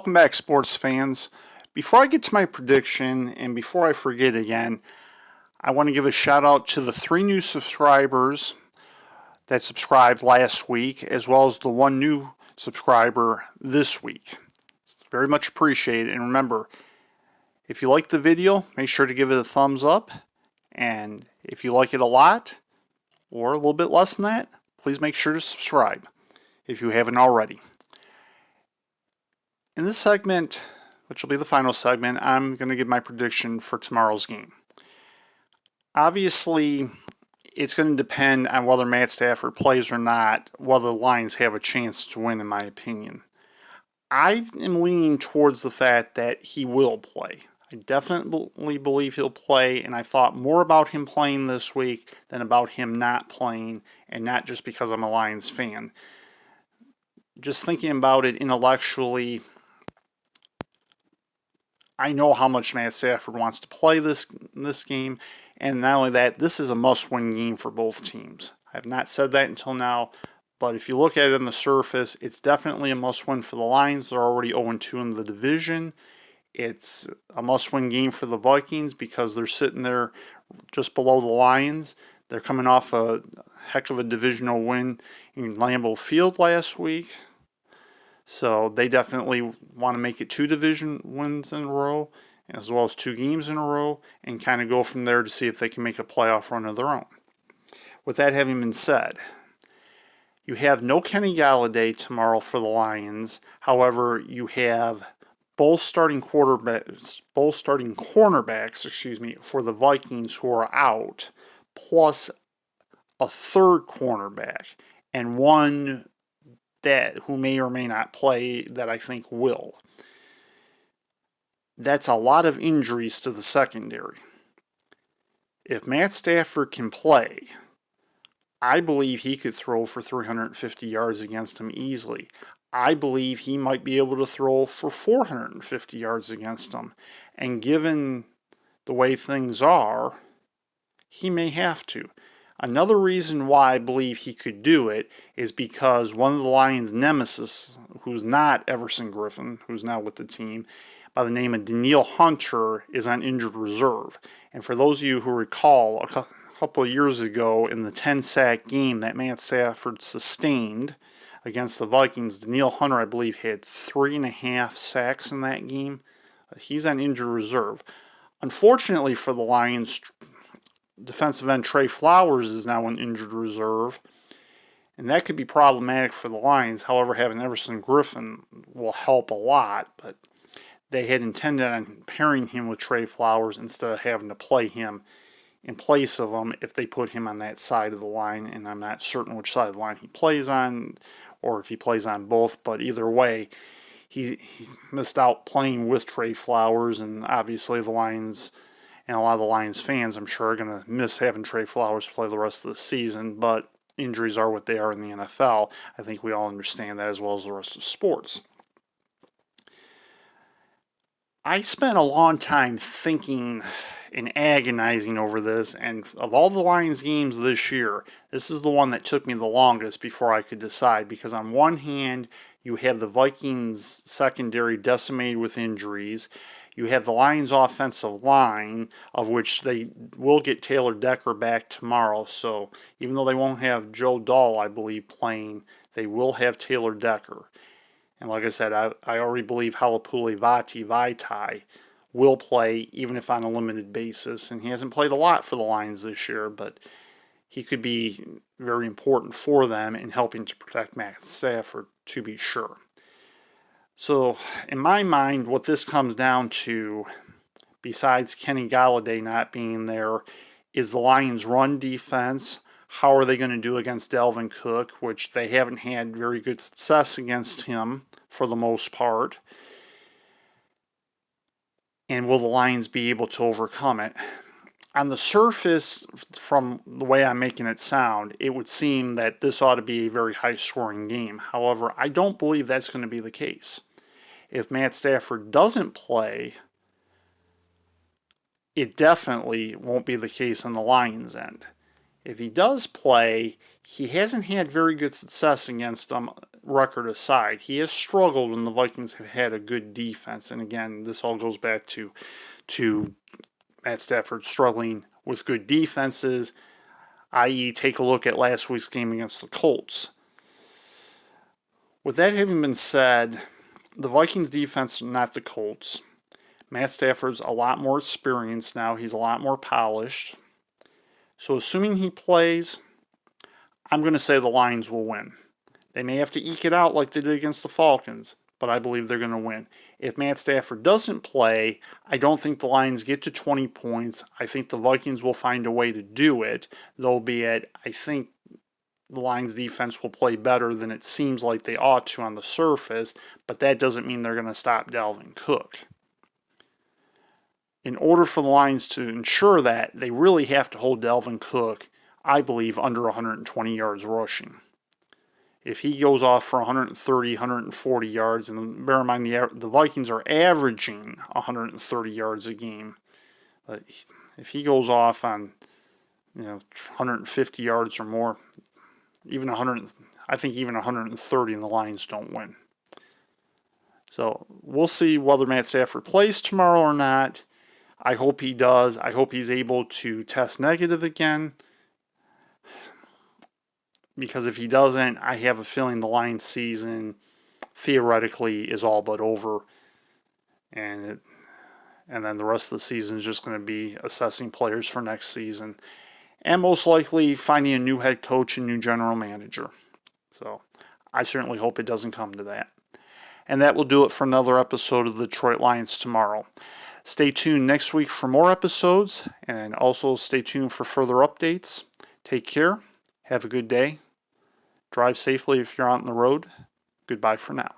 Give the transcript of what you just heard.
Welcome back, sports fans. Before I get to my prediction and before I forget again, I want to give a shout out to the 3 new subscribers that subscribed last week, as well as the 1 new subscriber this week. It's very much appreciated. And remember, if you like the video, make sure to give it a thumbs up. And if you like it a lot, or a little bit less than that, please make sure to subscribe if you haven't already. In this segment, which will be the final segment, I'm going to give my prediction for tomorrow's game. Obviously, it's going to depend on whether Matt Stafford plays or not, whether the Lions have a chance to win, in my opinion. I am leaning towards the fact that he will play. I definitely believe he'll play, and I thought more about him playing this week than about him not playing, and not just because I'm a Lions fan. Just thinking about it intellectually, I know how much Matt Stafford wants to play this game, and not only that, this is a must-win game for both teams. I have not said that until now, but if you look at it on the surface, it's definitely a must-win for the Lions. They're already 0-2 in the division. It's a must-win game for the Vikings because they're sitting there just below the Lions. They're coming off a heck of a divisional win in Lambeau Field last week. So they definitely want to make it 2 division wins in a row, as well as 2 games in a row, and kind of go from there to see if they can make a playoff run of their own. With that having been said, you have no Kenny Galladay tomorrow for the Lions. However, you have both starting cornerbacks, for the Vikings who are out, plus a third cornerback and one who may or may not play that I think will. That's a lot of injuries to the secondary. If Matt Stafford can play, I believe he could throw for 350 yards against him easily. I believe he might be able to throw for 450 yards against him. And given the way things are, he may have to. Another reason why I believe he could do it is because one of the Lions' nemesis, who's not Everson Griffin, who's now with the team, by the name of Danielle Hunter, is on injured reserve. And for those of you who recall, a couple of years ago in the 10-sack game that Matt Stafford sustained against the Vikings, Danielle Hunter, I believe, had 3.5 sacks in that game. He's on injured reserve. Unfortunately for the Lions, defensive end Trey Flowers is now in injured reserve, and that could be problematic for the Lions. However, having Everson Griffin will help a lot, but they had intended on pairing him with Trey Flowers instead of having to play him in place of him if they put him on that side of the line, and I'm not certain which side of the line he plays on or if he plays on both, but either way, he missed out playing with Trey Flowers, and obviously the Lions and a lot of the Lions fans, I'm sure, are going to miss having Trey Flowers play the rest of the season, but injuries are what they are in the NFL. I think we all understand that, as well as the rest of sports. I spent a long time thinking and agonizing over this, and of all the Lions games this year, this is the one that took me the longest before I could decide, because on one hand, you have the Vikings secondary decimated with injuries. You have the Lions offensive line, of which they will get Taylor Decker back tomorrow. So even though they won't have Joe Dahl, I believe, playing, they will have Taylor Decker. And like I said, I already believe Halapoulivaati Vaitai will play, even if on a limited basis. And he hasn't played a lot for the Lions this year, but he could be very important for them in helping to protect Matt Stafford, to be sure. So, in my mind, what this comes down to, besides Kenny Galladay not being there, is the Lions' run defense. How are they going to do against Dalvin Cook, which they haven't had very good success against him for the most part? And will the Lions be able to overcome it? On the surface, from the way I'm making it sound, it would seem that this ought to be a very high-scoring game. However, I don't believe that's going to be the case. If Matt Stafford doesn't play, it definitely won't be the case on the Lions' end. If he does play, he hasn't had very good success against them, record aside. He has struggled when the Vikings have had a good defense. And again, this all goes back to Matt Stafford struggling with good defenses, i.e., take a look at last week's game against the Colts. With that having been said, the Vikings defense, not the Colts. Matt Stafford's a lot more experienced now. He's a lot more polished. So assuming he plays, I'm going to say the Lions will win. They may have to eke it out like they did against the Falcons, but I believe they're going to win. If Matt Stafford doesn't play, I don't think the Lions get to 20 points. I think the Vikings will find a way to do it, albeit I think the Lions defense will play better than it seems like they ought to on the surface, but that doesn't mean they're going to stop Dalvin Cook. In order for the Lions to ensure that, they really have to hold Dalvin Cook, I believe, under 120 yards rushing. If he goes off for 130, 140 yards, and bear in mind the Vikings are averaging 130 yards a game, but if he goes off on 150 yards or more, even 100, I think even 130, and the Lions don't win. So we'll see whether Matt Stafford plays tomorrow or not. I hope he does. I hope he's able to test negative again. Because if he doesn't, I have a feeling the Lions season theoretically is all but over. And then the rest of the season is just going to be assessing players for next season. And most likely finding a new head coach and new general manager. So I certainly hope it doesn't come to that. And that will do it for another episode of the Detroit Lions tomorrow. Stay tuned next week for more episodes, and also stay tuned for further updates. Take care. Have a good day. Drive safely if you're out on the road. Goodbye for now.